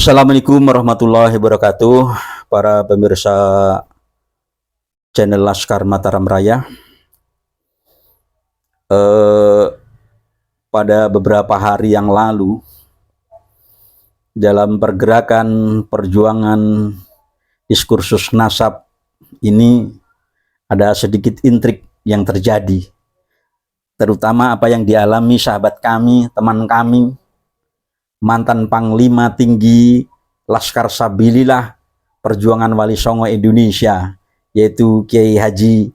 Assalamualaikum warahmatullahi wabarakatuh, para pemirsa channel Laskar Mataram Raya. Pada beberapa hari yang lalu, dalam pergerakan perjuangan diskursus nasab ini, ada sedikit intrik yang terjadi, terutama apa yang dialami sahabat kami, teman kami, mantan Panglima Tinggi Laskar Sabilillah Perjuangan Wali Songo Indonesia, yaitu Kiai Haji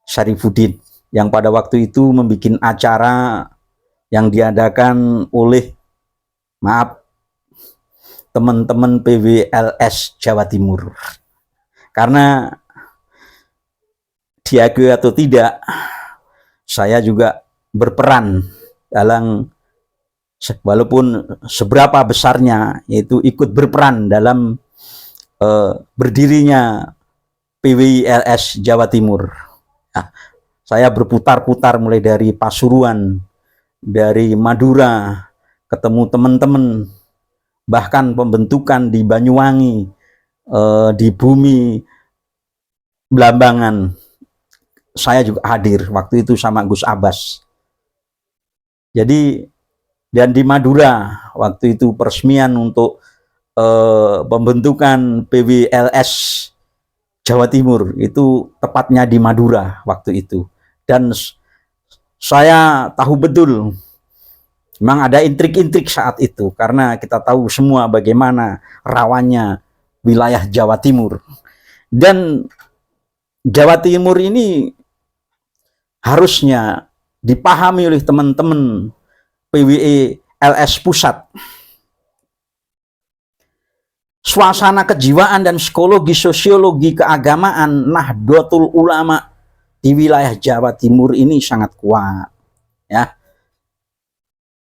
Syarifuddin, yang pada waktu itu membuat acara yang diadakan oleh teman-teman PWLS Jawa Timur. Karena diakui atau tidak, saya juga berperan dalam, walaupun seberapa besarnya, yaitu ikut berperan dalam berdirinya PWLS Jawa Timur. Nah, saya berputar-putar mulai dari Pasuruan, dari Madura, ketemu teman-teman, bahkan pembentukan di Banyuwangi, di Bumi Blambangan. Saya juga hadir waktu itu sama Gus Abbas. Jadi, dan di Madura waktu itu peresmian untuk pembentukan PWLS Jawa Timur, itu tepatnya di Madura waktu itu. Dan saya tahu betul memang ada intrik-intrik saat itu, karena kita tahu semua bagaimana rawannya wilayah Jawa Timur. Dan Jawa Timur ini harusnya dipahami oleh teman-teman PWLS Pusat. Suasana kejiwaan dan psikologi, sosiologi, keagamaan Nahdlatul Ulama di wilayah Jawa Timur ini sangat kuat, ya,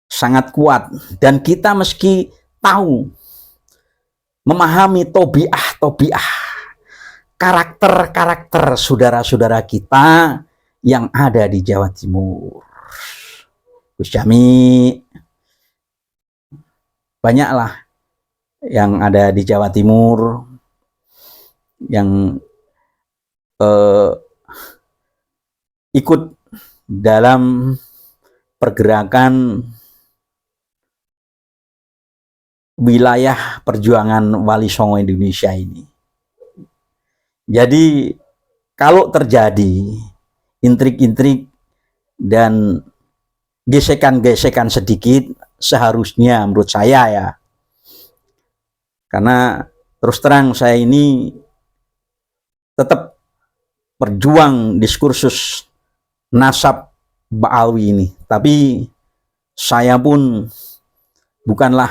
sangat kuat. Dan kita meski tahu, memahami tobiah, karakter-karakter saudara-saudara kita yang ada di Jawa Timur. Gus Jami, banyaklah yang ada di Jawa Timur yang ikut dalam pergerakan wilayah perjuangan Wali Songo Indonesia ini. Jadi kalau terjadi intrik-intrik dan gesekan-gesekan sedikit, seharusnya menurut saya, ya, karena terus terang saya ini tetap berjuang diskursus nasab Ba'alwi ini, tapi saya pun bukanlah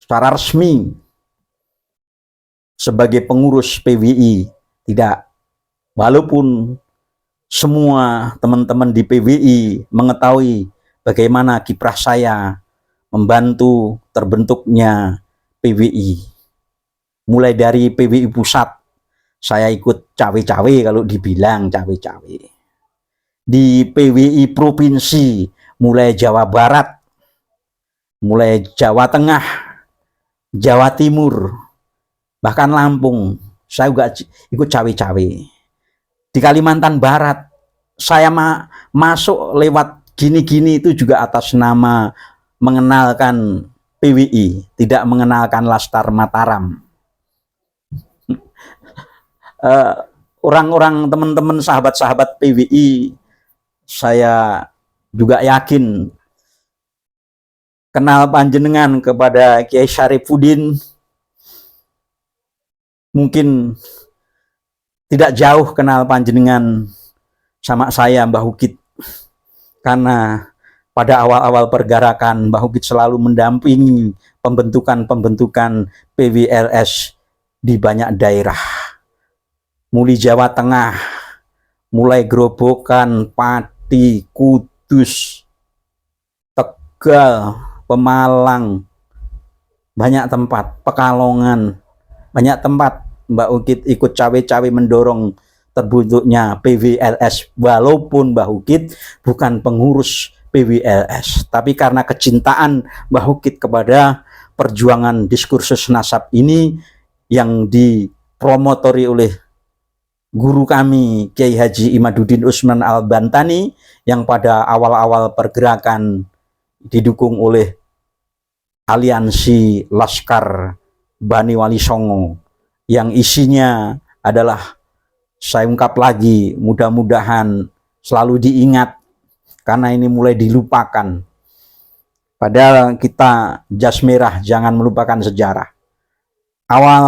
secara resmi sebagai pengurus PWI, tidak. Walaupun semua teman-teman di PWI mengetahui bagaimana kiprah saya membantu terbentuknya PWI. Mulai dari PWI Pusat, saya ikut cawe-cawe, kalau dibilang cawe-cawe. Di PWI Provinsi, mulai Jawa Barat, mulai Jawa Tengah, Jawa Timur, bahkan Lampung, saya juga ikut cawe-cawe. Di Kalimantan Barat, saya masuk lewat gini-gini itu juga atas nama mengenalkan PWI, tidak mengenalkan Laskar Mataram. Orang-orang, teman-teman, sahabat-sahabat PWI, saya juga yakin kenal panjenengan kepada Kiai Syarifuddin mungkin tidak jauh kenal panjenengan sama saya, Mbah Ukit, karena pada awal-awal pergerakan Mbah Ukit selalu mendampingi pembentukan PWLS di banyak daerah, mulai Jawa Tengah, mulai Grobogan, Pati, Kudus, Tegal, Pemalang, banyak tempat, Pekalongan, banyak tempat Mbak Ukit ikut cawe-cawe mendorong terbentuknya PWLS, walaupun Mbak Ukit bukan pengurus PWLS. Tapi karena kecintaan Mbah Hukit kepada perjuangan diskursus nasab ini yang dipromotori oleh guru kami Kiai Haji Imaduddin Usman Al-Bantani, yang pada awal-awal pergerakan didukung oleh aliansi Laskar Bani Wali Songo, yang isinya adalah, saya ungkap lagi, mudah-mudahan selalu diingat karena ini mulai dilupakan. Padahal kita jas merah, jangan melupakan sejarah. Awal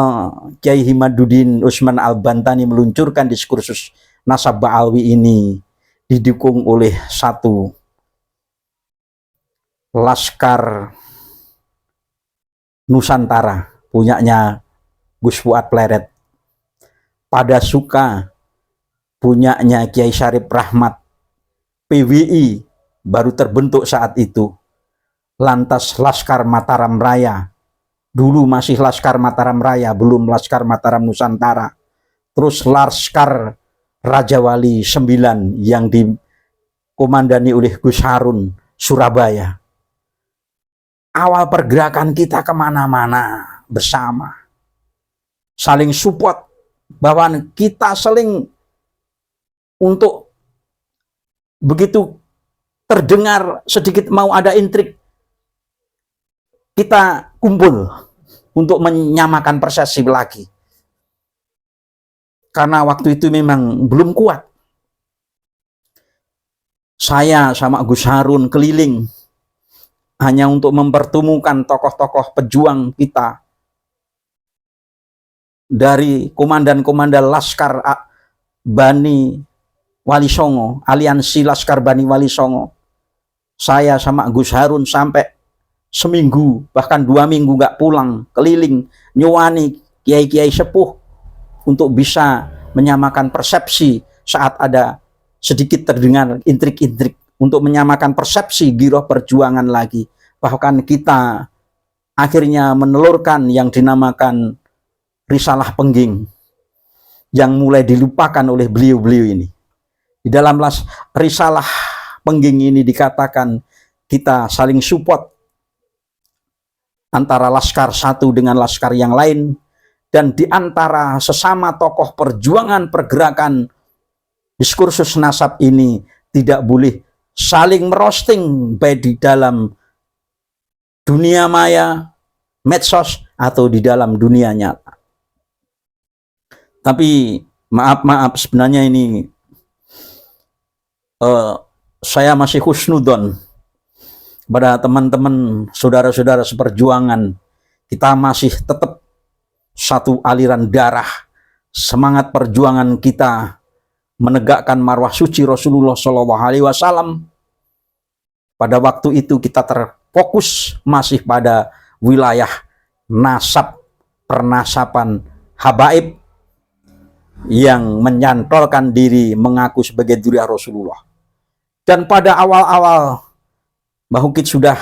Kiai Imaduddin Usman Al-Bantani meluncurkan diskursus nasab Ba'alwi ini didukung oleh satu Laskar Nusantara punyanya Gus Fuad Pleret, Pada Suka punyanya Kiai Syarif Rahmat, PWI baru terbentuk saat itu, lantas Laskar Mataram Raya, dulu masih Laskar Mataram Raya, belum Laskar Mataram Nusantara, terus Laskar Raja Wali 9 yang dikomandani oleh Gus Harun Surabaya. Awal pergerakan kita kemana-mana bersama, saling support, bahwa kita saling untuk begitu terdengar sedikit mau ada intrik, kita kumpul untuk menyamakan persepsi lagi. Karena waktu itu memang belum kuat. Saya sama Gus Harun keliling hanya untuk mempertemukan tokoh-tokoh pejuang kita, dari komandan-komandan Laskar Bani Wali Songo, aliansi Laskar Bani Wali Songo. Saya sama Gus Harun sampai seminggu, bahkan 2 minggu gak pulang, keliling, nyuwani kiai-kiai sepuh untuk bisa menyamakan persepsi saat ada sedikit terdengar intrik-intrik, untuk menyamakan persepsi giroh perjuangan lagi. Bahkan kita akhirnya menelurkan yang dinamakan Risalah Pengging, yang mulai dilupakan oleh beliau-beliau ini. Di dalam Risalah Pengging ini dikatakan kita saling support antara laskar satu dengan laskar yang lain, dan di antara sesama tokoh perjuangan pergerakan diskursus nasab ini tidak boleh saling merosting, baik di dalam dunia maya, medsos, atau di dalam dunia nyata. Tapi maaf sebenarnya ini saya masih husnudon pada teman-teman saudara-saudara seperjuangan. Kita masih tetap satu aliran darah, semangat perjuangan kita menegakkan marwah suci Rasulullah SAW. Pada waktu itu kita terfokus masih pada wilayah nasab, pernasaban habaib yang menyantolkan diri mengaku sebagai dzurriyyah Rasulullah. Dan pada awal-awal Mbah Hukit sudah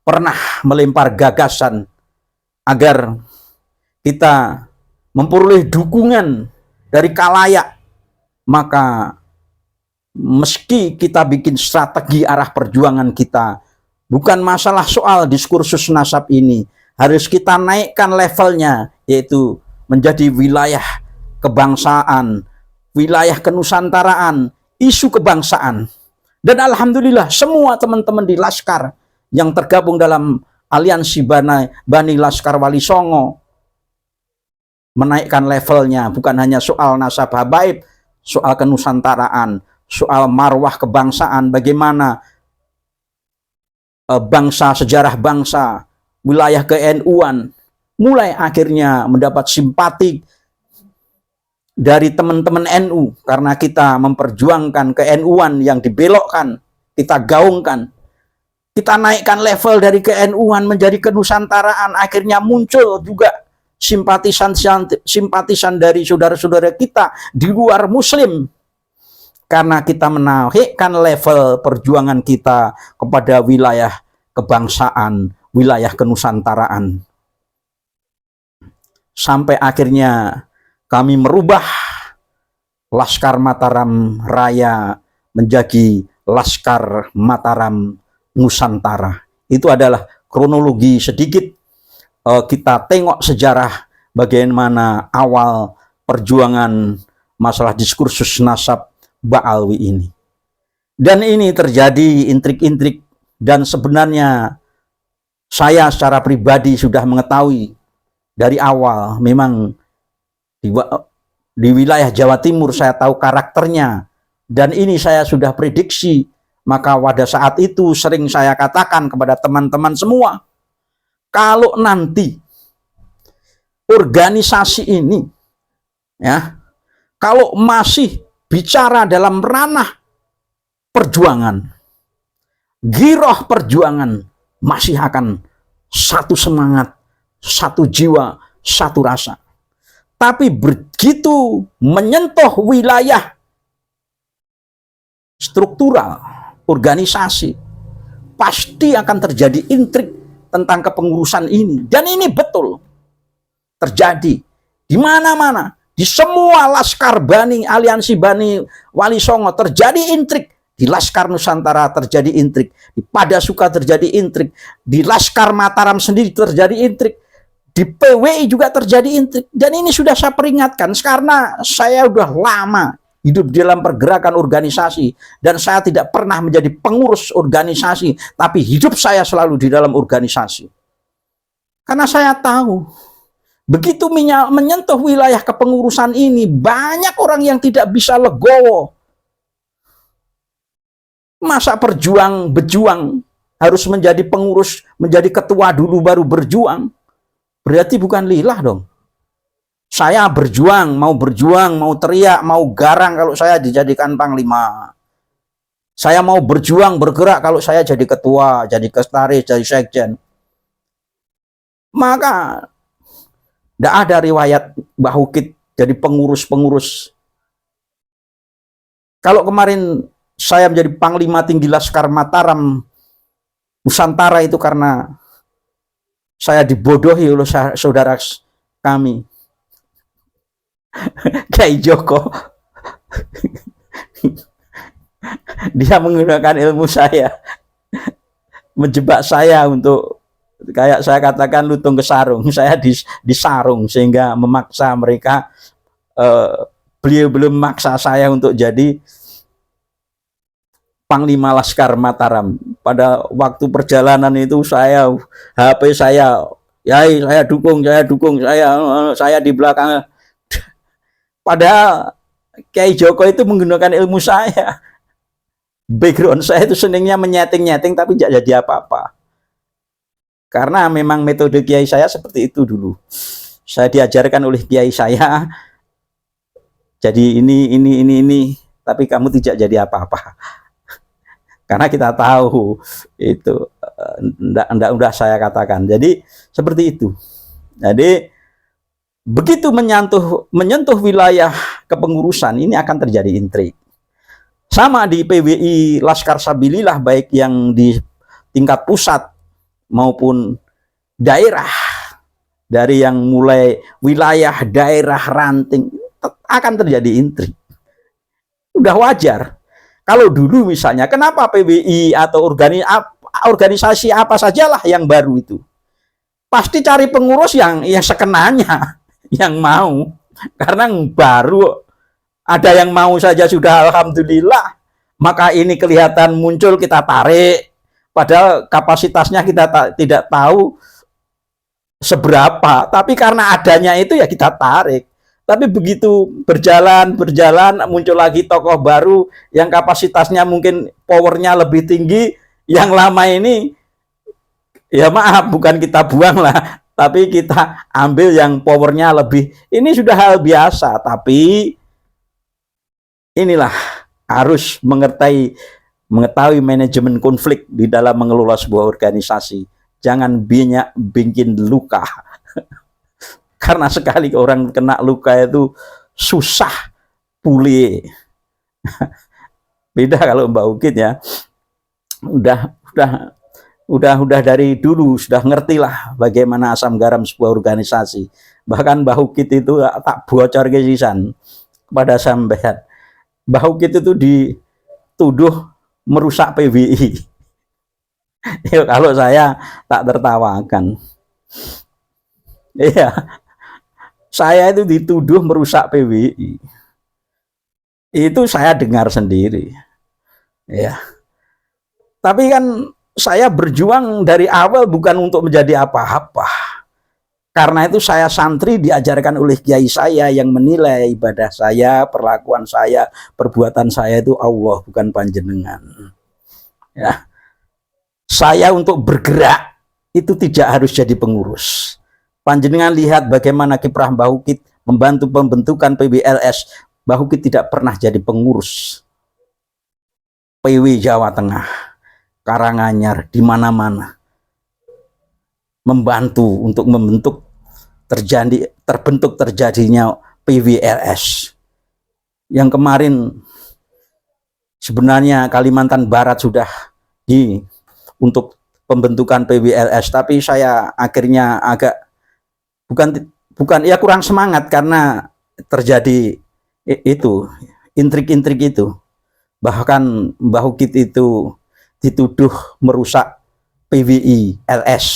pernah melempar gagasan agar kita memperoleh dukungan dari khalayak. Maka meski kita bikin strategi arah perjuangan kita, bukan masalah soal diskursus nasab ini, harus kita naikkan levelnya, yaitu menjadi wilayah kebangsaan, wilayah kenusantaraan, isu kebangsaan. Dan alhamdulillah semua teman-teman di Laskar yang tergabung dalam aliansi Bani Laskar Wali Songo menaikkan levelnya, bukan hanya soal nasab habaib, soal kenusantaraan, soal marwah kebangsaan, bagaimana bangsa, sejarah bangsa, wilayah ke-NU-an mulai akhirnya mendapat simpati dari teman-teman NU, karena kita memperjuangkan ke-NU-an yang dibelokkan, kita gaungkan, kita naikkan level dari ke-NU-an menjadi kenusantaraan. Akhirnya muncul juga simpatisan dari saudara-saudara kita di luar muslim, karena kita menaikkan level perjuangan kita kepada wilayah kebangsaan, wilayah kenusantaraan. Sampai akhirnya kami merubah Laskar Mataram Raya menjadi Laskar Mataram Nusantara. Itu adalah kronologi sedikit, kita tengok sejarah bagaimana awal perjuangan masalah diskursus nasab Ba'alwi ini. Dan ini terjadi intrik-intrik, dan sebenarnya saya secara pribadi sudah mengetahui dari awal. Memang di wilayah Jawa Timur saya tahu karakternya, dan ini saya sudah prediksi. Maka pada saat itu sering saya katakan kepada teman-teman semua, kalau nanti organisasi ini, ya, kalau masih bicara dalam ranah perjuangan, giroh perjuangan, masih akan satu semangat, satu jiwa, satu rasa. Tapi begitu menyentuh wilayah struktural, organisasi, pasti akan terjadi intrik tentang kepengurusan ini. Dan ini betul terjadi di mana-mana, di semua Laskar Bani, aliansi Bani Wali Songo terjadi intrik. Di Laskar Nusantara terjadi intrik, di Padasuka terjadi intrik, di Laskar Mataram sendiri terjadi intrik, di PWI juga terjadi intrik. Dan ini sudah saya peringatkan karena saya udah lama hidup di dalam pergerakan organisasi, dan saya tidak pernah menjadi pengurus organisasi, tapi hidup saya selalu di dalam organisasi. Karena saya tahu, begitu menyentuh wilayah kepengurusan ini, banyak orang yang tidak bisa legowo. Masa berjuang harus menjadi pengurus, menjadi ketua dulu baru berjuang? Berarti bukan lillah dong. Saya berjuang, mau teriak, mau garang kalau saya dijadikan panglima. Saya mau berjuang, bergerak kalau saya jadi ketua, jadi sekretaris, jadi sekjen. Maka tidak ada riwayat Mbah Ukit jadi pengurus-pengurus. Kalau kemarin saya menjadi panglima tinggi Laskar Mataram Nusantara itu karena saya dibodohi oleh saudara kami, Kyai Joko. Dia menggunakan ilmu saya, menjebak saya untuk, kayak saya katakan, lutung ke sarung. Saya disarung sehingga memaksa mereka. Beliau belum memaksa saya untuk jadi Panglima Laskar Mataram. Pada waktu perjalanan itu HP saya, ya saya dukung, saya di belakang. Padahal Kyai Joko itu menggunakan ilmu saya. Background saya itu senangnya menyeting-nyeting tapi tidak jadi apa-apa. Karena memang metode kiai saya seperti itu dulu. Saya diajarkan oleh kiai saya, jadi ini, tapi kamu tidak jadi apa-apa. Karena kita tahu itu, enggak udah saya katakan. Jadi seperti itu. Jadi begitu menyentuh wilayah kepengurusan ini akan terjadi intrik. Sama di PWI Laskar Sabilillah, baik yang di tingkat pusat maupun daerah, dari yang mulai wilayah, daerah, ranting, akan terjadi intrik. Udah wajar. Kalau dulu misalnya, kenapa PWI atau organisasi apa sajalah yang baru itu, pasti cari pengurus yang sekenanya, yang mau. Karena baru ada yang mau saja sudah alhamdulillah, maka ini kelihatan muncul, kita tarik. Padahal kapasitasnya kita tidak tahu seberapa, tapi karena adanya itu ya kita tarik. Tapi begitu berjalan, muncul lagi tokoh baru yang kapasitasnya mungkin powernya lebih tinggi, yang lama ini ya maaf, bukan kita buang lah, tapi kita ambil yang powernya lebih. Ini sudah hal biasa, tapi inilah harus mengetahui manajemen konflik di dalam mengelola sebuah organisasi. Jangan bikin luka. Karena sekali orang kena luka itu susah pulih. Beda kalau Mbak Ukit ya, udah dari dulu sudah ngerti lah bagaimana asam garam sebuah organisasi. Bahkan Mbak Ukit itu tak bocor kesisan kepada sampean. Mbak Ukit itu dituduh merusak PBI. Ya, kalau saya tak tertawakan. Iya, saya itu dituduh merusak PBI. Itu saya dengar sendiri. Ya. Tapi kan saya berjuang dari awal bukan untuk menjadi apa-apa. Karena itu saya santri diajarkan oleh kiai saya yang menilai ibadah saya, perlakuan saya, perbuatan saya itu Allah bukan panjenengan. Ya. Saya untuk bergerak itu tidak harus jadi pengurus. Panjenengan lihat bagaimana kiprah Mbah Ukit membantu pembentukan PBLS. Mbah Ukit tidak pernah jadi pengurus PW Jawa Tengah, Karanganyar, di mana-mana membantu untuk membentuk terbentuk terjadinya PWLS. Yang kemarin sebenarnya Kalimantan Barat sudah untuk pembentukan PWLS, tapi saya akhirnya agak bukan ya kurang semangat karena terjadi itu intrik-intrik itu. Bahkan Mbah Ukit itu dituduh merusak PWI LS.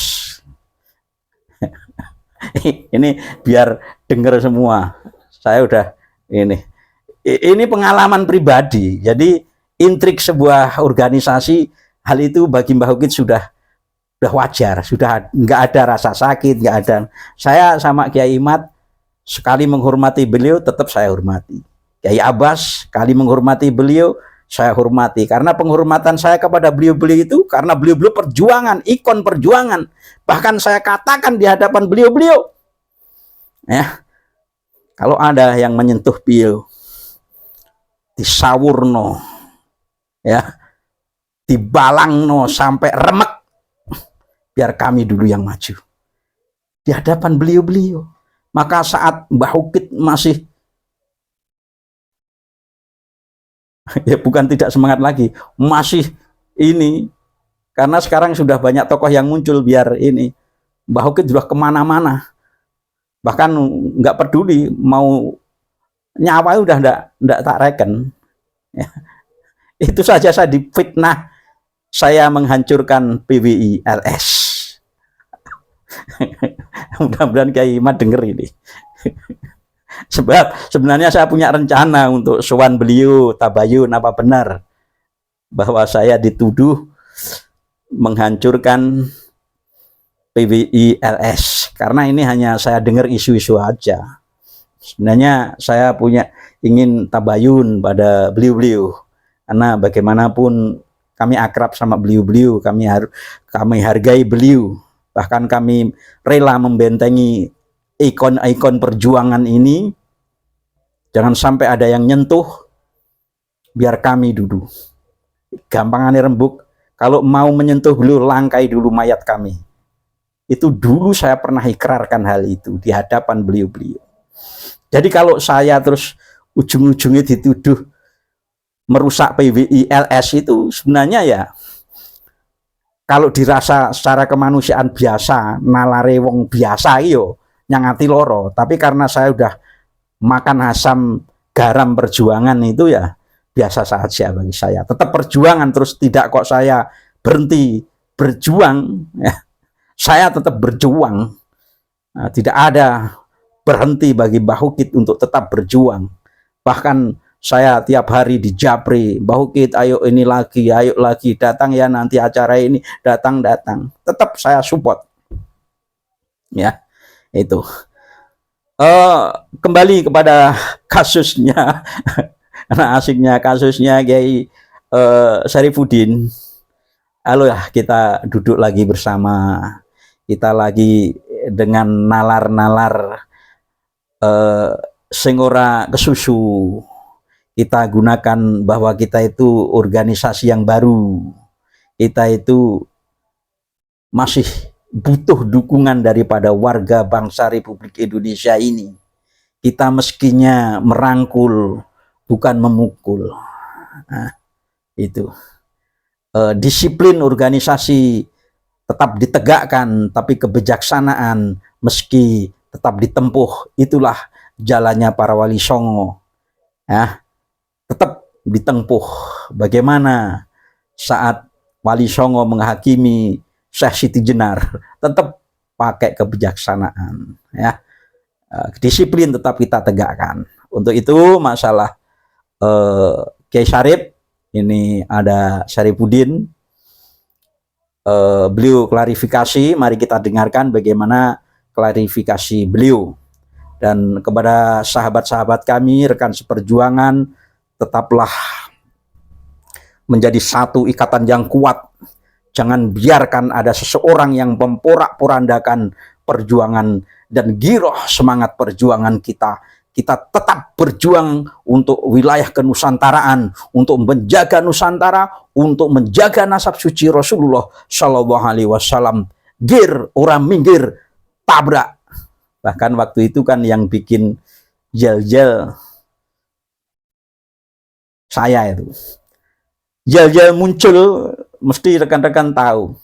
Ini biar dengar semua. Saya udah ini pengalaman pribadi. Jadi intrik sebuah organisasi, hal itu bagi Mbah Ukit sudah wajar, sudah nggak ada rasa sakit, nggak ada. Saya sama Kiai Imad sekali menghormati beliau, tetap saya hormati. Kiai Abbas sekali menghormati beliau, saya hormati. Karena penghormatan saya kepada beliau-beliau itu karena beliau-beliau perjuangan, ikon perjuangan. Bahkan saya katakan di hadapan beliau-beliau, ya, kalau ada yang menyentuh beliau, disawurno, ya, dibalangno sampai remek, biar kami dulu yang maju. Di hadapan beliau-beliau. Maka saat Mbah Ukit masih ya bukan tidak semangat lagi, masih ini, karena sekarang sudah banyak tokoh yang muncul biar ini, Mbah Ukit sudah kemana-mana, bahkan nggak peduli mau nyawa udah nggak tak reken. Ya. Itu saja saya difitnah, saya menghancurkan PWI LS. Mudah-mudahan Kiai Imad denger ini. Sebab sebenarnya saya punya rencana untuk sowan beliau, tabayun apa benar bahwa saya dituduh menghancurkan PWI LS. Karena ini hanya saya dengar isu-isu aja. Sebenarnya saya ingin tabayun pada beliau-beliau. Karena bagaimanapun kami akrab sama beliau-beliau, kami hargai beliau. Bahkan kami rela membentengi ikon-ikon perjuangan ini. Jangan sampai ada yang nyentuh, biar kami dulu. Gampangannya rembuk, kalau mau menyentuh beliau, langkai dulu mayat kami. Itu dulu saya pernah ikrarkan hal itu di hadapan beliau-beliau. Jadi kalau saya terus ujung-ujungnya dituduh merusak PWI LS itu sebenarnya ya, kalau dirasa secara kemanusiaan biasa, nalare wong biasa iyo nyangati loro. Tapi karena saya udah makan asam garam perjuangan itu ya biasa saja bagi saya. Tetap perjuangan, terus tidak kok saya berhenti berjuang. Ya. Saya tetap berjuang. Nah, tidak ada berhenti bagi Mbah Ukit untuk tetap berjuang. Bahkan saya tiap hari di Japri, Mbah Ukit ayo ini lagi, ayo lagi, datang ya nanti acara ini, datang. Tetap saya support. Ya, itu. Kembali kepada kasusnya, karena asiknya kasusnya Kiai Syarifuddin. Halo ya, kita duduk lagi bersama, kita lagi dengan nalar-nalar sing ora kesusu. Kita gunakan bahwa kita itu organisasi yang baru, kita itu masih butuh dukungan daripada warga bangsa Republik Indonesia ini. Kita meskinya merangkul, bukan memukul. Nah, itu. Disiplin organisasi tetap ditegakkan, tapi kebijaksanaan meski tetap ditempuh. Itulah jalannya para wali songo. Ya, tetap ditempuh. Bagaimana saat Wali Songo menghakimi Syekh Siti Jenar, tetap pakai kebijaksanaan, ya. Disiplin tetap kita tegakkan. Untuk itu masalah Kiai Syarif, ini ada Syarifuddin, beliau klarifikasi, mari kita dengarkan bagaimana klarifikasi beliau. Dan kepada sahabat-sahabat kami, rekan seperjuangan, tetaplah menjadi satu ikatan yang kuat. Jangan biarkan ada seseorang yang memporak-porandakan perjuangan dan giroh semangat perjuangan kita. Kita tetap berjuang untuk wilayah kenusantaraan, untuk menjaga Nusantara, untuk menjaga nasab suci Rasulullah Shallallahu Alaihi Wasallam. Gir, orang minggir, tabrak. Bahkan waktu itu kan yang bikin jel-jel saya itu. Jel-jel muncul, mesti rekan-rekan tahu.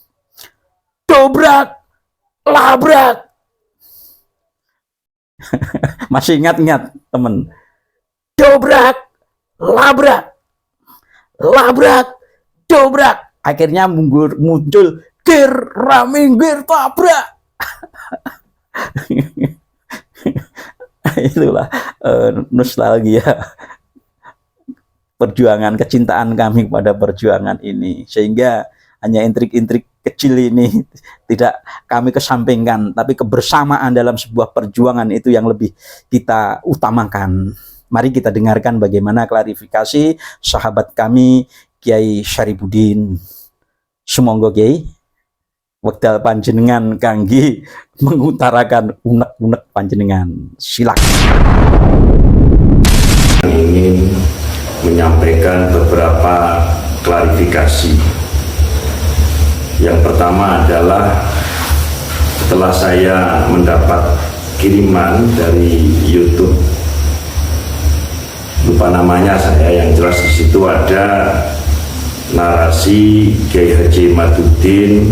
Dobrak, labrak. Masih ingat-ingat teman? Dobrak, labrak, labrak, dobrak. Akhirnya muncul gir, raminggir, tabrak. Itulah nostalgia perjuangan, kecintaan kami kepada perjuangan ini, sehingga hanya intrik-intrik kecil ini tidak kami kesampingkan, tapi kebersamaan dalam sebuah perjuangan itu yang lebih kita utamakan. Mari kita dengarkan bagaimana klarifikasi sahabat kami Kiai Syarifuddin. Sumangga Kiai, wekdal panjenengan kangge mengutarakan unek-unek panjenengan. Silakan. Ingin menyampaikan beberapa klarifikasi. Yang pertama adalah setelah saya mendapat kiriman dari YouTube, lupa namanya saya, yang jelas di situ ada narasi Kiai Haji Imaduddin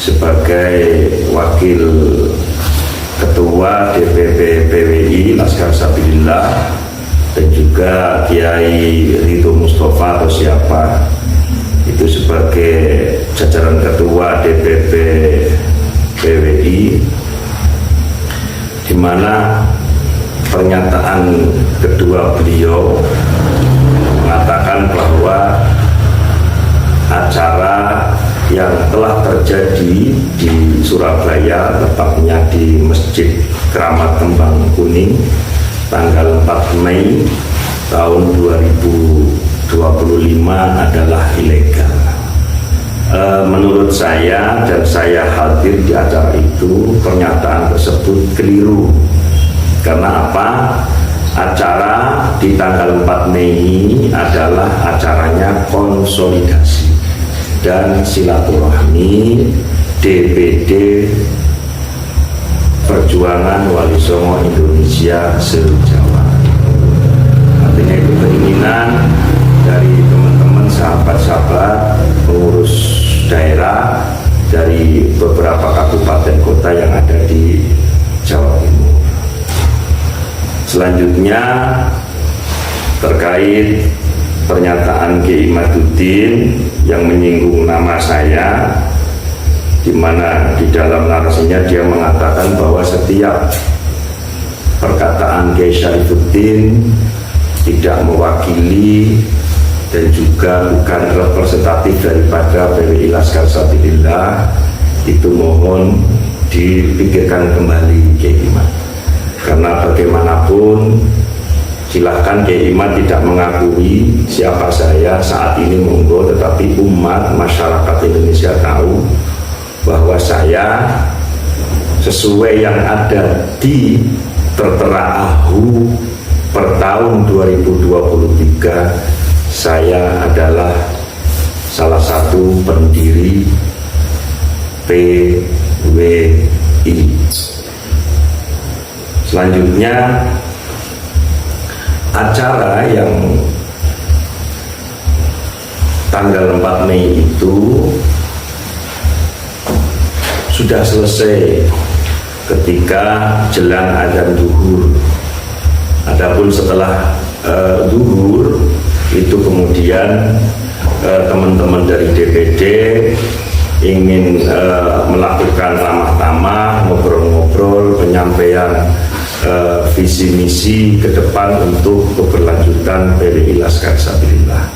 sebagai wakil ketua DPP PWI Laskar Sabilillah, dan juga Kiai Ridho Mustafa atau siapa itu sebagai jajaran ketua DPP PWI, di mana pernyataan kedua beliau mengatakan bahwa acara yang telah terjadi di Surabaya, tepatnya di Masjid Keramat Kembang Kuning, tanggal 4 Mei tahun 2025 adalah ilegal. Menurut saya, dan saya hadir di acara itu, pernyataan tersebut keliru. Karena apa? Acara di tanggal 4 Mei ini adalah acaranya konsolidasi dan silaturahmi DPD Perjuangan Wali Songo Indonesia se-Jawa. Artinya itu keinginan dari teman-teman sahabat-sahabat pengurus daerah dari beberapa kabupaten kota yang ada di Jawa Timur. Selanjutnya terkait pernyataan Kiai Imaduddin yang menyinggung nama saya, di mana di dalam narasinya dia mengatakan bahwa setiap perkataan Kiai Syarifuddin tidak mewakili dan juga bukan representatif daripada PWI Laskar Sabilillah. Itu mohon dipikirkan kembali Kiai Imad, karena bagaimanapun silahkan Kiai Imad tidak mengakui siapa saya saat ini, monggo, tetapi umat masyarakat Indonesia tahu bahwa saya sesuai yang ada di tertera AHU per tahun 2023, saya adalah salah satu pendiri PWI. Selanjutnya, acara yang tanggal 4 Mei itu sudah selesai ketika jelang adzan zuhur. Adapun setelah zuhur itu kemudian teman-teman dari DPD ingin melakukan ramah tamah, ngobrol-ngobrol, penyampaian visi misi ke depan untuk keberlanjutan PWI Laskar Sabilillah.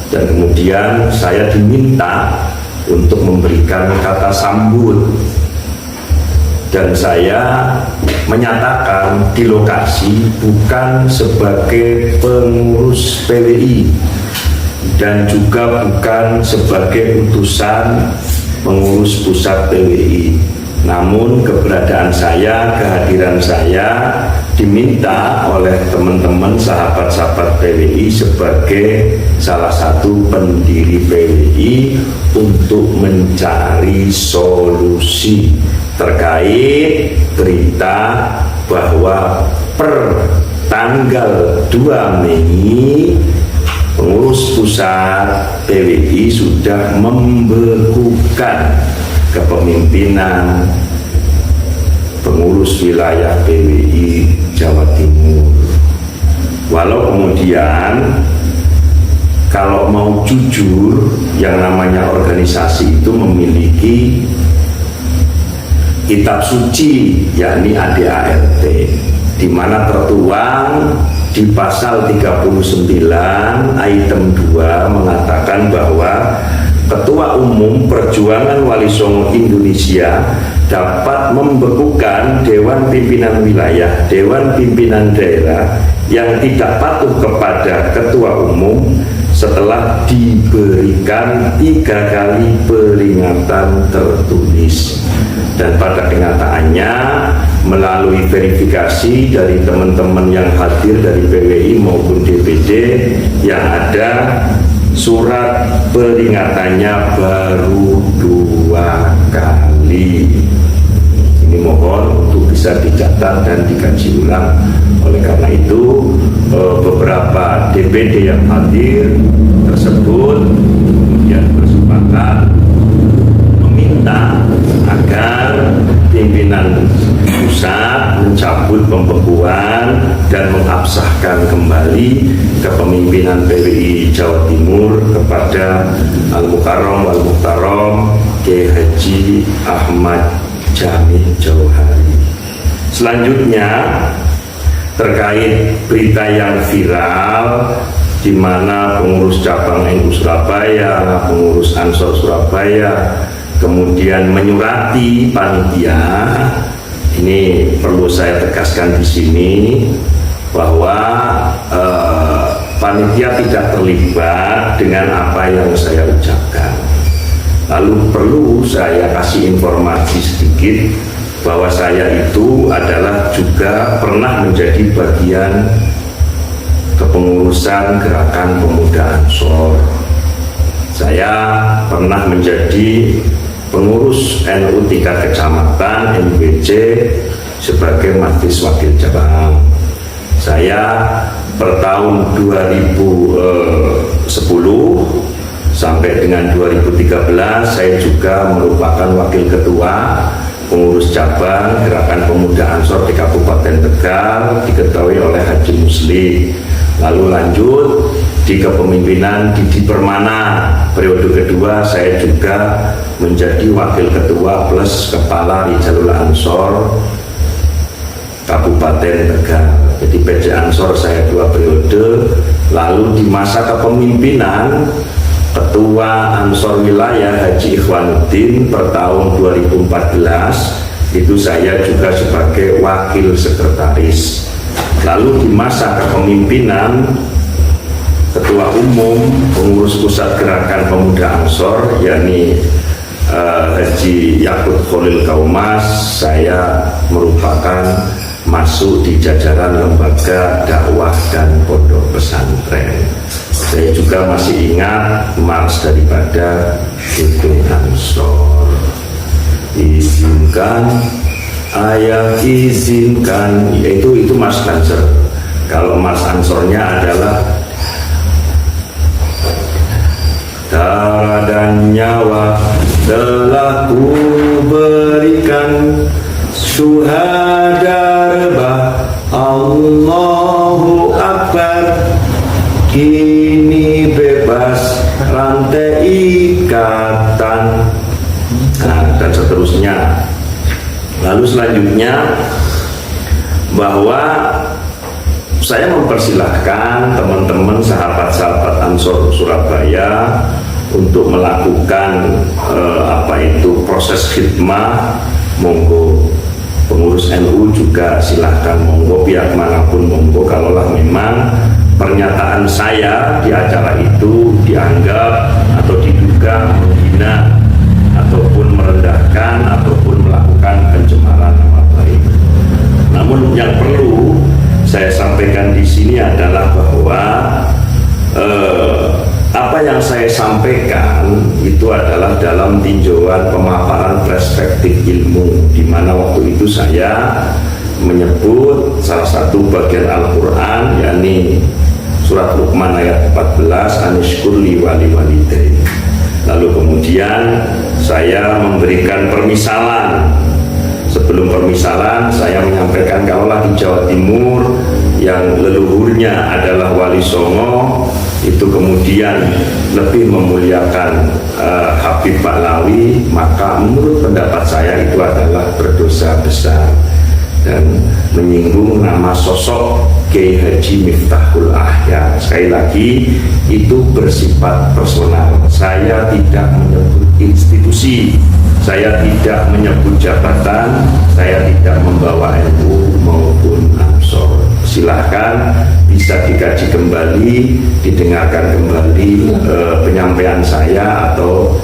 Dan kemudian saya diminta untuk memberikan kata sambut, dan saya menyatakan di lokasi bukan sebagai pengurus PWI dan juga bukan sebagai utusan pengurus pusat PWI, namun keberadaan saya, kehadiran saya diminta oleh teman-teman sahabat-sahabat PWI sebagai salah satu pendiri PWI untuk mencari solusi terkait berita bahwa per tanggal 2 Mei pengurus pusat PWI sudah membekukan kepemimpinan pengurus wilayah PWI Jawa Timur. Walau kemudian kalau mau jujur, yang namanya organisasi itu memiliki kitab suci, yakni ADART, di mana tertuang di pasal 39 item 2 mengatakan bahwa Ketua Umum Perjuangan Wali Songo Indonesia dapat membekukan Dewan Pimpinan Wilayah, Dewan Pimpinan Daerah yang tidak patuh kepada Ketua Umum setelah diberikan 3 kali peringatan tertulis. Dan pada kenyataannya melalui verifikasi dari teman-teman yang hadir dari PWI maupun DPD, yang ada surat peringatannya baru 2 kali. Ini mohon untuk bisa dicatat dan dikaji ulang. Oleh karena itu beberapa DPD yang hadir tersebut kemudian bersepakat meminta agar pimpinan pusat mencabut pembekuan dan mengabsahkan kembali kepemimpinan PWI Jawa Timur kepada Al-Mukarram Wal-Muhtaram Kiai Haji Ahmad Jamil Jauhari. Selanjutnya terkait berita yang viral di mana pengurus cabang NU Surabaya, pengurus Ansor Surabaya kemudian menyurati panitia. Ini perlu saya tegaskan di sini bahwa panitia tidak terlibat dengan apa yang saya ucapkan. Lalu perlu saya kasih informasi sedikit bahwa saya itu adalah juga pernah menjadi bagian kepengurusan Gerakan Pemuda Ansor. Saya pernah menjadi pengurus NU tingkat kecamatan NWC sebagai Majelis Wakil Cabang. Saya per tahun 2010 sampai dengan 2013 saya juga merupakan wakil ketua pengurus cabang Gerakan Pemuda Ansor di Kabupaten Tegal, diketahui oleh Haji Musli. Lalu lanjut di kepemimpinan Didi Permana periode kedua, saya juga menjadi wakil ketua plus kepala Rijalul Ansor Kabupaten Tegal. Jadi PJ Ansor saya 2 periode. Lalu di masa kepemimpinan Ketua Ansor Wilayah Haji Ikhwanuddin per tahun 2014 itu saya juga sebagai wakil sekretaris. Lalu di masa kepemimpinan Ketua Umum Pengurus Pusat Gerakan Pemuda Ansor, yakni Haji Yakut Khalil Kaumas, saya merupakan masuk di jajaran lembaga dakwah dan pondok pesantren. Saya juga masih ingat mars daripada Hitung Ansor. Izinkan, ayah izinkan, yaitu itu Mas Ansor. Kalau Mas Ansornya adalah darah dan nyawa telah ku berikan, syuhada rebah Allahu Akbar, kini bebas rantai ikatan, dan seterusnya. Lalu selanjutnya bahwa saya mempersilahkan teman-teman sahabat-sahabat Ansor Surabaya untuk melakukan proses khidmah. Monggo pengurus NU juga silahkan, monggo pihak manapun monggo, kalaulah memang pernyataan saya di acara itu dianggap atau diduga menghina ataupun merendahkan ataupun melakukan pencemaran nama baik. Namun yang perlu saya sampaikan di sini adalah bahwa apa yang saya sampaikan itu adalah dalam tinjauan pemaparan perspektif ilmu, di mana waktu itu saya menyebut salah satu bagian Al-Quran, yakni surat Luqman ayat 14, anishkurli wali walidai. Lalu kemudian saya memberikan permisalan. Sebelum permisalan saya menyampaikan, kalaulah di Jawa Timur yang leluhurnya adalah Wali Songo itu kemudian lebih memuliakan Habib Pahlawi, maka menurut pendapat saya itu adalah berdosa besar dan menyinggung nama sosok Kiai Haji Miftahul Ahya. Sekali lagi itu bersifat personal. Saya tidak menyebut institusi, saya tidak menyebut jabatan, saya tidak membawa NU maupun Ansor. Silahkan bisa dikaji kembali, didengarkan kembali penyampaian saya atau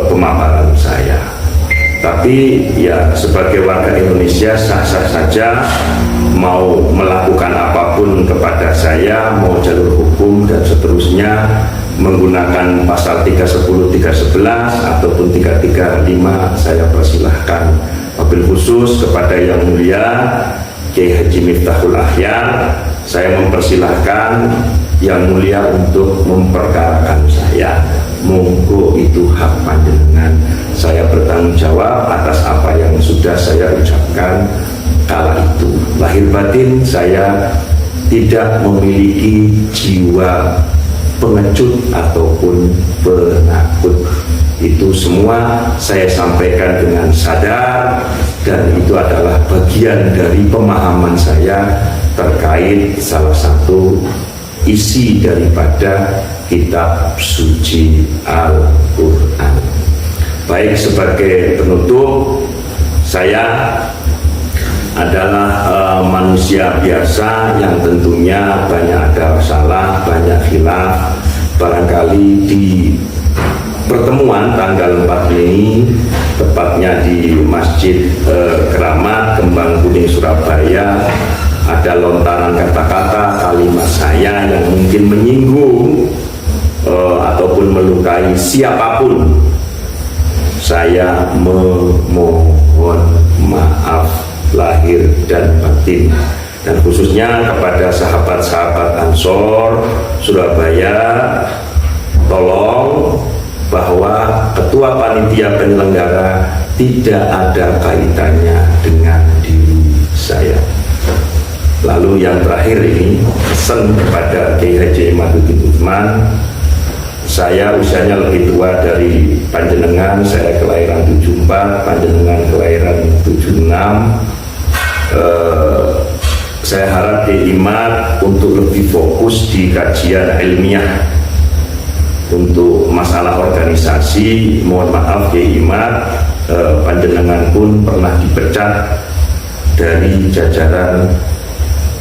pemaparan saya. Tapi ya sebagai warga Indonesia sah-sah saja mau melakukan apapun kepada saya, mau jalur hukum dan seterusnya, menggunakan pasal 310, 311 ataupun 335, saya persilahkan. Wabil khusus kepada yang mulia Kiai Haji Miftahul Ahya, saya mempersilahkan yang mulia untuk memperkarakan saya. Monggo itu hak panjenengan. Saya bertanggung jawab atas apa yang sudah saya ucapkan kala itu. Lahir batin saya tidak memiliki jiwa pengecut ataupun penakut. Itu semua saya sampaikan dengan sadar, dan itu adalah bagian dari pemahaman saya terkait salah satu isi daripada kitab suci Al-Quran. Baik, sebagai penutup, saya adalah manusia biasa yang tentunya banyak ada salah, banyak khilaf. Barangkali di pertemuan tanggal 4 ini, tepatnya di Masjid Keramat Kembang Kuning Surabaya, ada lontaran kata-kata kalimat saya yang mungkin menyinggung ataupun melukai siapapun. Saya memohon maaf lahir dan batin, dan khususnya kepada sahabat-sahabat Ansor Surabaya, tolong bahwa ketua panitia penyelenggara tidak ada kaitannya dengan diri saya. Lalu yang terakhir ini, pesan kepada Kiai Haji Imaduddin Utsman. Saya usianya lebih tua dari panjenengan, saya kelahiran 74, panjenengan kelahiran 76. Saya harap Kiai Imad untuk lebih fokus di kajian ilmiah. Untuk masalah organisasi, mohon maaf Kiai Imad, panjenengan pun pernah dipecat dari jajaran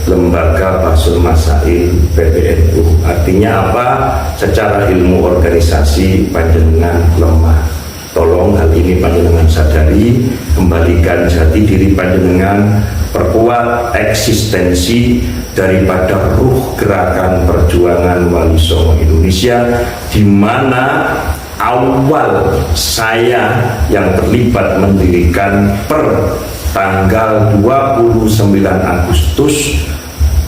Lembaga Basul Masail PBNU. Artinya apa? Secara ilmu organisasi panjenengan lemah. Tolong hal ini panjenengan sadari, kembalikan jati diri panjenengan, perkuat eksistensi daripada ruh gerakan perjuangan Wali Songo Indonesia, di mana awal saya yang terlibat mendirikan per tanggal 29 Agustus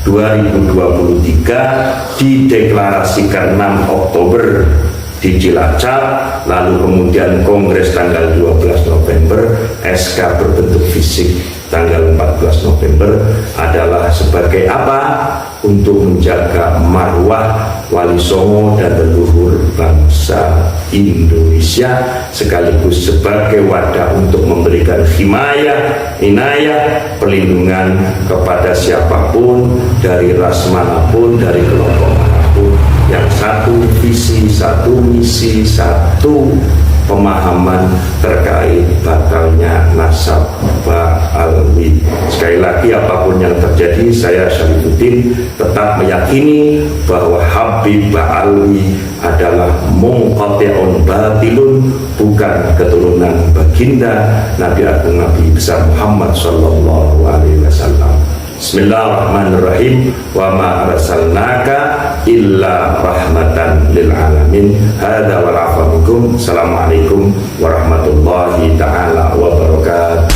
2023, dideklarasikan 6 Oktober di Cilacap, lalu kemudian Kongres tanggal 12 November, SK berbentuk fisik tanggal 14 November adalah sebagai apa? Untuk menjaga marwah Wali Songo dan leluhur bangsa Indonesia, sekaligus sebagai wadah untuk memberikan himayah, inayah, perlindungan kepada siapapun dari ras manapun, dari kelompok manapun, yang satu visi, satu misi, satu pemahaman terkait batalnya nasab Ba'alwi. Sekali lagi, apapun yang terjadi, saya Syarifuddin tetap meyakini bahwa Habib Ba'alwi adalah munqati'un batilun, bukan keturunan baginda Nabi Agung Nabi besar Muhammad sallallahu alaihi wasallam. Bismillahirrahmanirrahim. Wa ma arsalnaka illa rahmatan lil alamin. Hadza wa afamukum. Assalamualaikum warahmatullahi taala wabarakatuh.